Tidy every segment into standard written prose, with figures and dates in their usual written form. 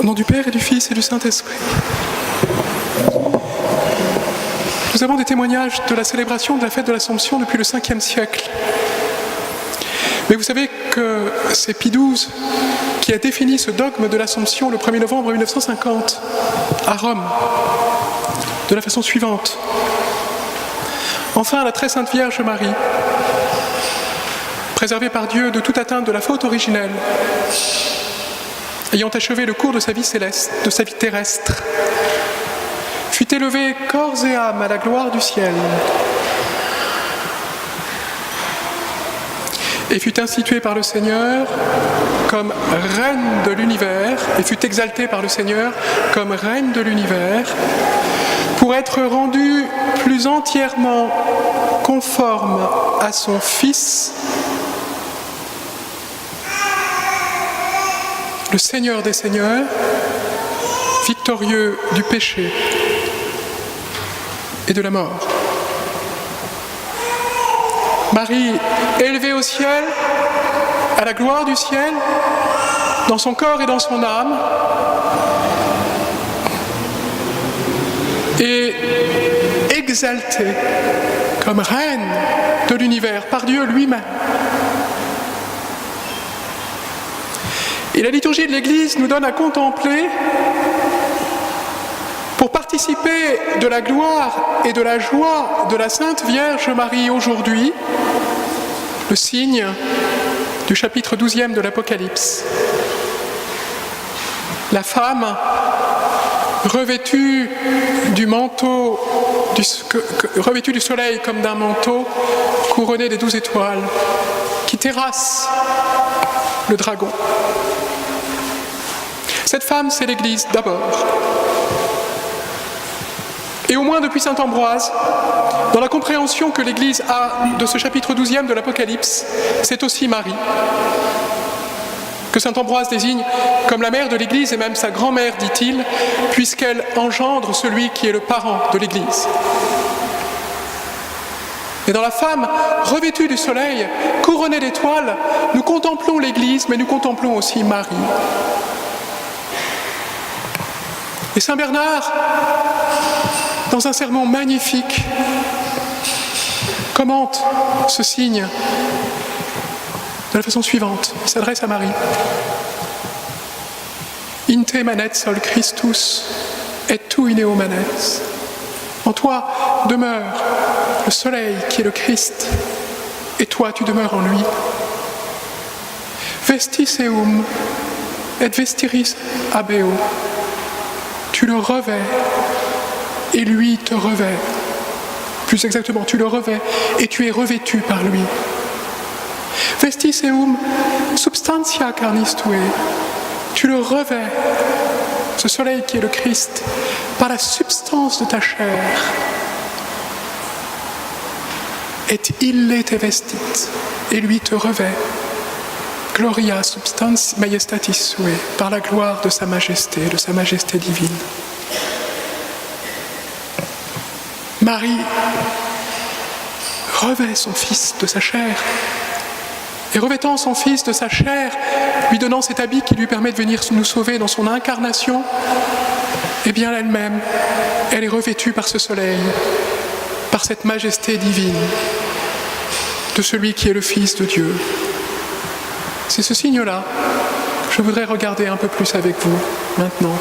nom du Père et du Fils et du Saint-Esprit. Nous avons des témoignages de la célébration de la fête de l'Assomption depuis le 5e siècle. Mais vous savez que c'est Pie XII qui a défini ce dogme de l'Assomption le 1er novembre 1950 à Rome, de la façon suivante. Enfin, la très sainte Vierge Marie, préservée par Dieu de toute atteinte de la faute originelle, ayant achevé le cours de sa vie céleste, de sa vie terrestre, fut élevée corps et âme à la gloire du ciel et fut instituée par le Seigneur comme reine de l'univers et fut exaltée par le Seigneur comme reine de l'univers pour être rendue plus entièrement conforme à son Fils, le Seigneur des Seigneurs, victorieux du péché et de la mort. Marie, élevée au ciel, à la gloire du ciel, dans son corps et dans son âme, et exaltée comme reine de l'univers par Dieu lui-même. Et la liturgie de l'Église nous donne à contempler, pour participer de la gloire et de la joie de la Sainte Vierge Marie aujourd'hui, le signe du chapitre 12e de l'Apocalypse. La femme revêtue du manteau, revêtue du soleil comme d'un manteau, couronnée des 12 étoiles, qui terrasse le dragon. Cette femme, c'est l'Église d'abord. Et au moins depuis saint Ambroise, dans la compréhension que l'Église a de ce chapitre 12e de l'Apocalypse, c'est aussi Marie, que saint Ambroise désigne comme la mère de l'Église et même sa grand-mère, dit-il, puisqu'elle engendre celui qui est le parent de l'Église. Et dans la femme revêtue du soleil, couronnée d'étoiles, nous contemplons l'Église, mais nous contemplons aussi Marie. Et saint Bernard, dans un sermon magnifique, commente ce signe de la façon suivante. Il s'adresse à Marie. In te manet sol Christus et tu in eo manet. En toi demeure le soleil qui est le Christ, et toi tu demeures en lui. Vestis eum et vestiris abeo. Tu le revêts et lui te revêt. Plus exactement, tu le revêts et tu es revêtu par lui. Vestis eum substantia carnis tuae. Tu le revêts, ce soleil qui est le Christ, par la substance de ta chair. Et ille te vestit, et lui te revêt. Gloria substans majestatis sue, par la gloire de sa majesté divine. Marie revêt son Fils de sa chair, et revêtant son Fils de sa chair, lui donnant cet habit qui lui permet de venir nous sauver dans son incarnation, eh bien elle-même, elle est revêtue par ce soleil, par cette majesté divine de celui qui est le Fils de Dieu. C'est ce signe-là que je voudrais regarder un peu plus avec vous maintenant.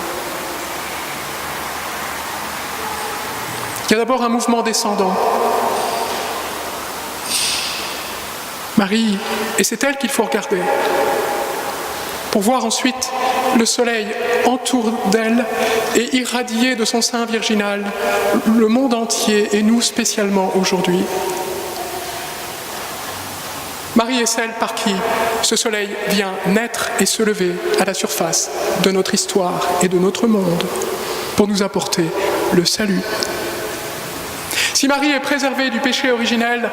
Il y a d'abord un mouvement descendant. Marie, et c'est elle qu'il faut regarder, pour voir ensuite le soleil autour d'elle et irradier de son sein virginal le monde entier et nous spécialement aujourd'hui. Marie est celle par qui ce soleil vient naître et se lever à la surface de notre histoire et de notre monde pour nous apporter le salut. Si Marie est préservée du péché originel,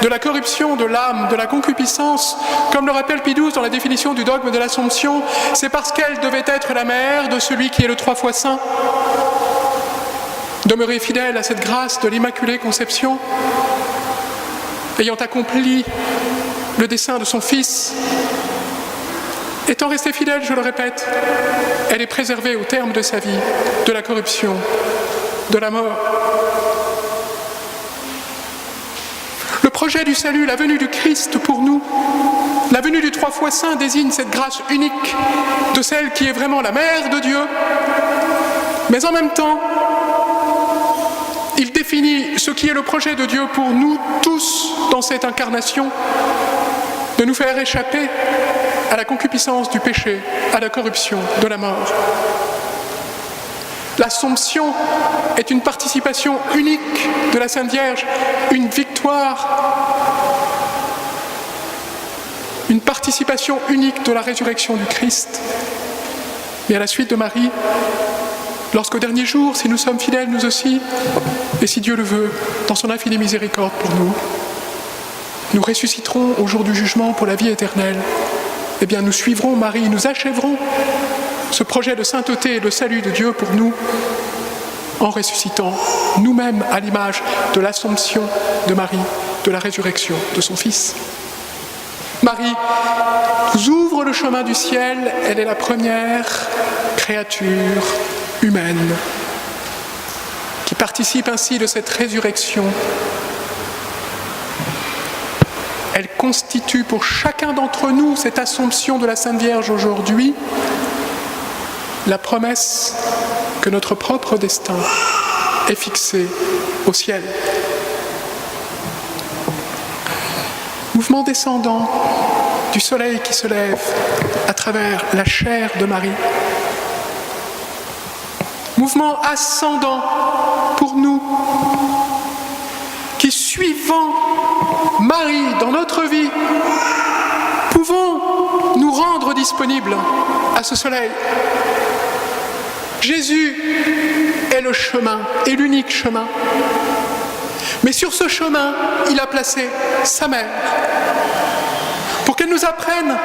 de la corruption de l'âme, de la concupiscence, comme le rappelle Pie XII dans la définition du dogme de l'Assomption, c'est parce qu'elle devait être la mère de celui qui est le 3 fois saint. Demeurer fidèle à cette grâce de l'Immaculée Conception, ayant accompli le dessein de son Fils, Étant restée fidèle, je le répète, elle est préservée au terme de sa vie, de la corruption, de la mort. Le projet du salut, la venue du Christ pour nous, la venue du Trois fois Saint désigne cette grâce unique de celle qui est vraiment la mère de Dieu, mais en même temps, il définit ce qui est le projet de Dieu pour nous tous dans cette incarnation, de nous faire échapper à la concupiscence du péché, à la corruption, de la mort. L'Assomption est une participation unique de la Sainte Vierge, une victoire, une participation unique de la résurrection du Christ. Mais à la suite de Marie, lorsqu'au dernier jour, si nous sommes fidèles nous aussi, et si Dieu le veut, dans son infinie miséricorde pour nous, nous ressusciterons au jour du jugement pour la vie éternelle, eh bien nous suivrons Marie, nous achèverons ce projet de sainteté et de salut de Dieu pour nous, en ressuscitant nous-mêmes à l'image de l'Assomption de Marie, de la résurrection de son Fils. Marie nous ouvre le chemin du ciel, elle est la première créature humaine qui participe ainsi de cette résurrection. Elle constitue pour chacun d'entre nous, cette Assomption de la Sainte Vierge aujourd'hui, la promesse que notre propre destin est fixé au ciel. Mouvement descendant du soleil qui se lève à travers la chair de Marie. Mouvement ascendant pour nous, qui suivant Marie dans notre vie, pouvons nous rendre disponibles à ce soleil. Jésus est le chemin, est l'unique chemin. Mais sur ce chemin, il a placé sa mère pour qu'elle nous apprenne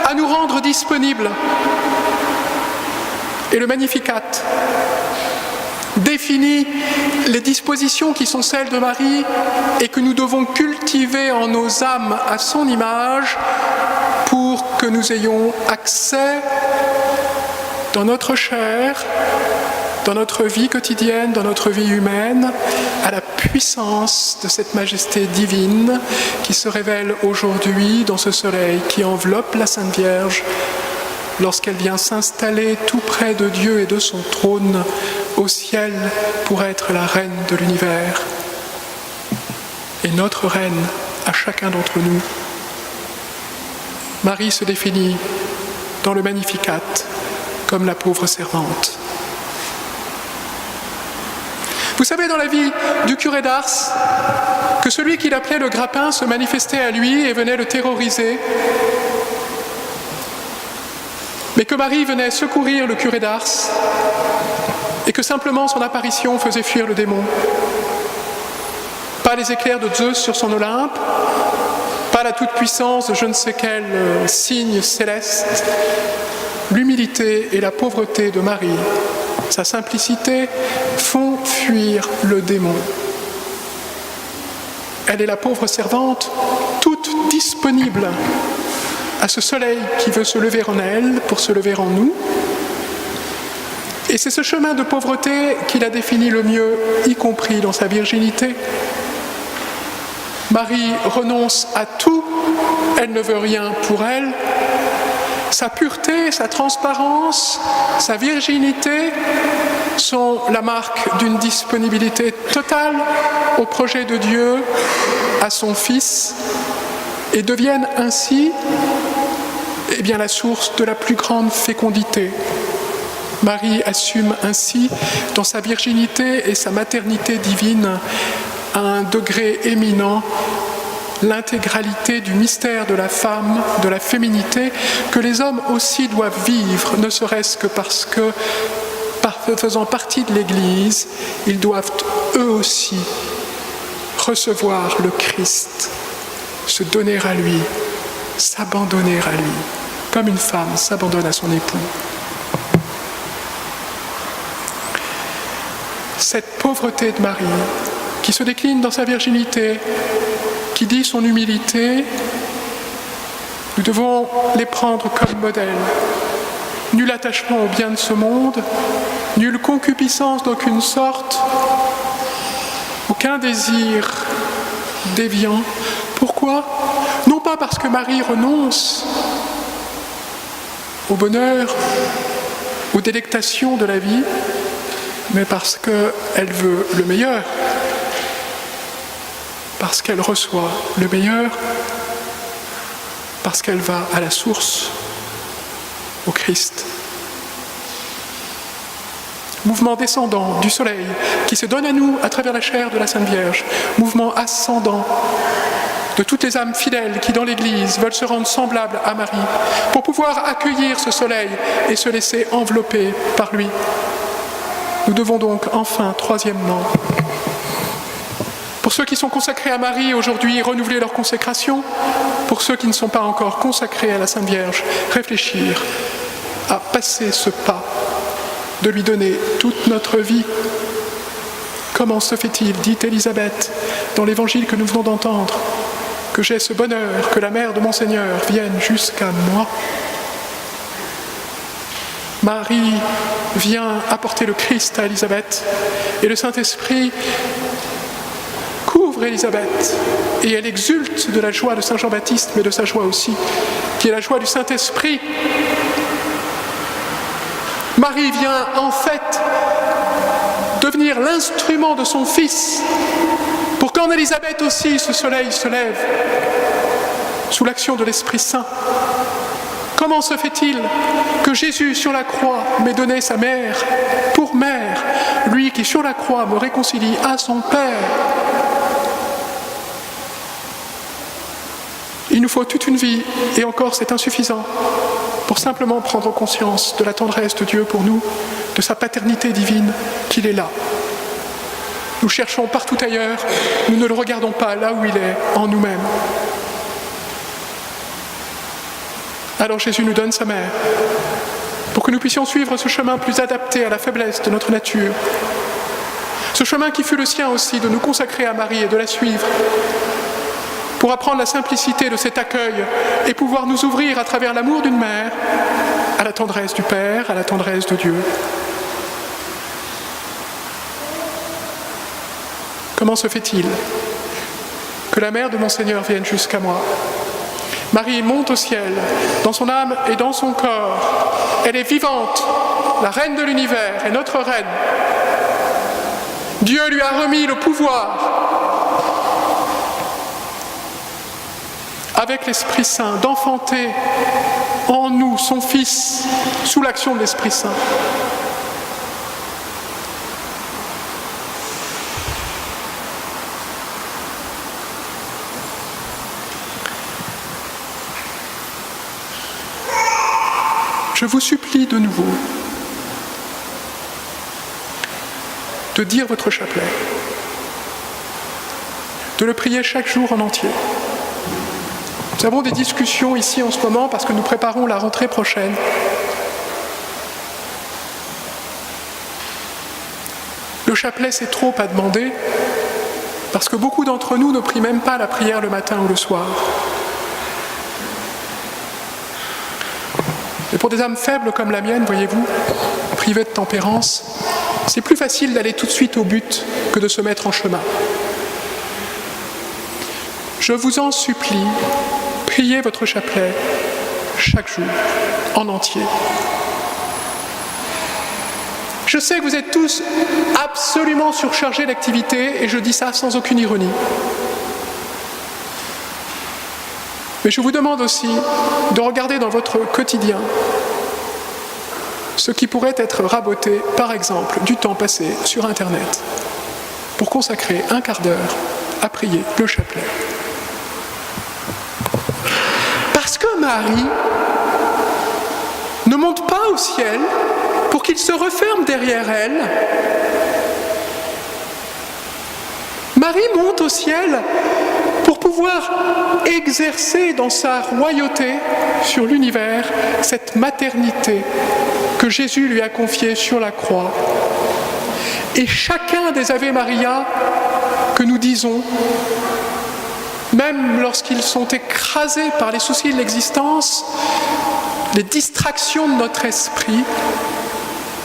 à nous rendre disponibles. Et le Magnificat définit les dispositions qui sont celles de Marie et que nous devons cultiver en nos âmes à son image pour que nous ayons accès dans notre chair, dans notre vie quotidienne, dans notre vie humaine, à la puissance de cette majesté divine qui se révèle aujourd'hui dans ce soleil qui enveloppe la Sainte Vierge lorsqu'elle vient s'installer tout près de Dieu et de son trône au ciel pour être la reine de l'univers et notre reine à chacun d'entre nous. Marie se définit dans le Magnificat comme la pauvre servante. Vous savez, dans la vie du curé d'Ars, que celui qu'il appelait le grappin se manifestait à lui et venait le terroriser, mais que Marie venait secourir le curé d'Ars et que simplement son apparition faisait fuir le démon. Pas les éclairs de Zeus sur son Olympe, pas la toute-puissance de je ne sais quel signe céleste. L'humilité et la pauvreté de Marie, sa simplicité, font fuir le démon. Elle est la pauvre servante, toute disponible à ce soleil qui veut se lever en elle pour se lever en nous. Et c'est ce chemin de pauvreté qu'il a défini le mieux, y compris dans sa virginité. Marie renonce à tout, elle ne veut rien pour elle. Sa pureté, sa transparence, sa virginité sont la marque d'une disponibilité totale au projet de Dieu, à son Fils, et deviennent ainsi la source de la plus grande fécondité. Marie assume ainsi, dans sa virginité et sa maternité divine, à un degré éminent, l'intégralité du mystère de la femme, de la féminité, que les hommes aussi doivent vivre, ne serait-ce que parce que, faisant partie de l'Église, ils doivent eux aussi recevoir le Christ, se donner à lui, s'abandonner à lui, comme une femme s'abandonne à son époux. Cette pauvreté de Marie, qui se décline dans sa virginité, qui dit son humilité, Nous devons les prendre comme modèle. Nul attachement au bien de ce monde, nulle concupiscence d'aucune sorte, aucun désir déviant. Pourquoi ? Non pas parce que Marie renonce au bonheur, aux délectations de la vie, mais parce qu'elle veut le meilleur, parce qu'elle reçoit le meilleur, parce qu'elle va à la source, au Christ. Mouvement descendant du soleil qui se donne à nous à travers la chair de la Sainte Vierge, mouvement ascendant de toutes les âmes fidèles qui dans l'Église veulent se rendre semblables à Marie pour pouvoir accueillir ce soleil et se laisser envelopper par lui. Nous devons donc enfin, troisièmement, pour ceux qui sont consacrés à Marie aujourd'hui, renouveler leur consécration. Pour ceux qui ne sont pas encore consacrés à la Sainte Vierge, réfléchir à passer ce pas, de lui donner toute notre vie. Comment se fait-il, dit Élisabeth, dans l'évangile que nous venons d'entendre, que j'ai ce bonheur que la mère de mon Seigneur vienne jusqu'à moi ? Marie vient apporter le Christ à Élisabeth et le Saint-Esprit couvre Élisabeth et elle exulte de la joie de Saint Jean-Baptiste, mais de sa joie aussi, qui est la joie du Saint-Esprit. Marie vient en fait devenir l'instrument de son Fils pour qu'en Élisabeth aussi ce soleil se lève sous l'action de l'Esprit Saint. Comment se fait-il que Jésus sur la croix m'ait donné sa mère pour mère, lui qui sur la croix me réconcilie à son Père ? Il nous faut toute une vie, et encore c'est insuffisant, pour simplement prendre conscience de la tendresse de Dieu pour nous, de sa paternité divine, qu'il est là. Nous cherchons partout ailleurs, nous ne le regardons pas là où il est, en nous-mêmes. Alors Jésus nous donne sa mère, pour que nous puissions suivre ce chemin plus adapté à la faiblesse de notre nature. Ce chemin qui fut le sien aussi, de nous consacrer à Marie et de la suivre, pour apprendre la simplicité de cet accueil et pouvoir nous ouvrir à travers l'amour d'une mère à la tendresse du Père, à la tendresse de Dieu. Comment se fait-il que la mère de mon Seigneur vienne jusqu'à moi ? Marie monte au ciel, dans son âme et dans son corps. Elle est vivante, la reine de l'univers est notre reine. Dieu lui a remis le pouvoir, avec l'Esprit Saint, d'enfanter en nous son Fils, sous l'action de l'Esprit Saint. Je vous supplie de nouveau de dire votre chapelet, de le prier chaque jour en entier. Nous avons des discussions ici en ce moment parce que nous préparons la rentrée prochaine. Le chapelet, c'est trop à demander parce que beaucoup d'entre nous ne prient même pas la prière le matin ou le soir. Et pour des âmes faibles comme la mienne, voyez-vous, privées de tempérance, c'est plus facile d'aller tout de suite au but que de se mettre en chemin. Je vous en supplie, priez votre chapelet chaque jour, en entier. Je sais que vous êtes tous absolument surchargés d'activités, et je dis ça sans aucune ironie. Mais je vous demande aussi de regarder dans votre quotidien ce qui pourrait être raboté, par exemple, du temps passé sur Internet, pour consacrer un quart d'heure à prier le chapelet. Parce que Marie ne monte pas au ciel pour qu'il se referme derrière elle. Marie monte au ciel pour pouvoir exercer dans sa royauté sur l'univers cette maternité que Jésus lui a confiée sur la croix. Et chacun des Ave Maria que nous disons même lorsqu'ils sont écrasés par les soucis de l'existence, les distractions de notre esprit,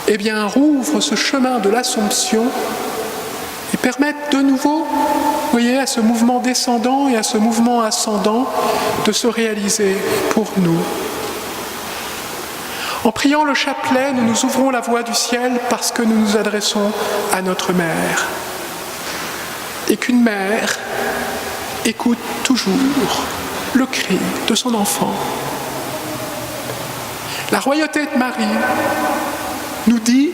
eh bien, rouvrent ce chemin de l'Assomption et permettent de nouveau, vous voyez, à ce mouvement descendant et à ce mouvement ascendant de se réaliser pour nous. En priant le chapelet, nous nous ouvrons la voie du ciel parce que nous nous adressons à notre mère. Et qu'une mère écoute toujours le cri de son enfant. La royauté de Marie nous dit,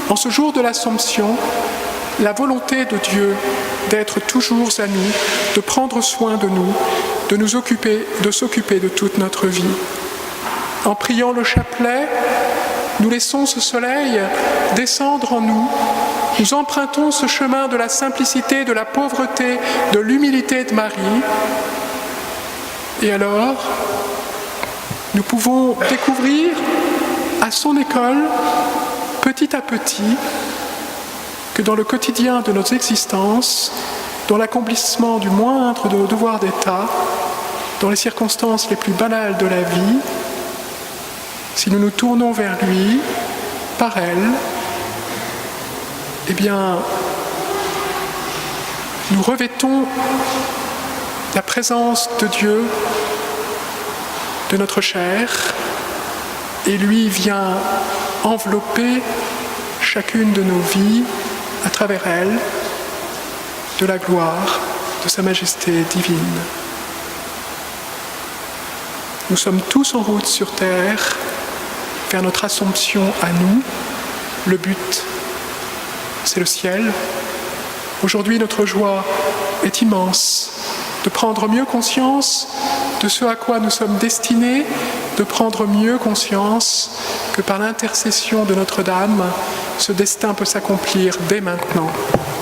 en ce jour de l'Assomption, la volonté de Dieu d'être toujours à nous, de prendre soin de nous, de nous occuper, de s'occuper de toute notre vie. En priant le chapelet, nous laissons ce soleil descendre en nous. Nous empruntons ce chemin de la simplicité, de la pauvreté, de l'humilité de Marie. Et alors, nous pouvons découvrir à son école, petit à petit, que dans le quotidien de notre existence, dans l'accomplissement du moindre de nos devoirs d'État, dans les circonstances les plus banales de la vie, si nous nous tournons vers lui, par elle, eh bien, nous revêtons la présence de Dieu, de notre chair, et lui vient envelopper chacune de nos vies à travers elle de la gloire de sa majesté divine. Nous sommes tous en route sur terre vers notre Assomption à nous. Le but, c'est le ciel. Aujourd'hui, notre joie est immense de prendre mieux conscience de ce à quoi nous sommes destinés, de prendre mieux conscience que par l'intercession de Notre-Dame, ce destin peut s'accomplir dès maintenant,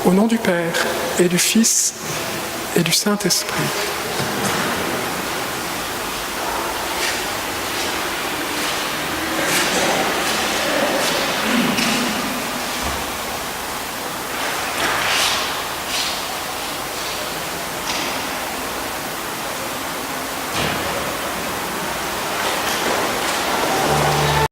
au nom du Père et du Fils et du Saint-Esprit.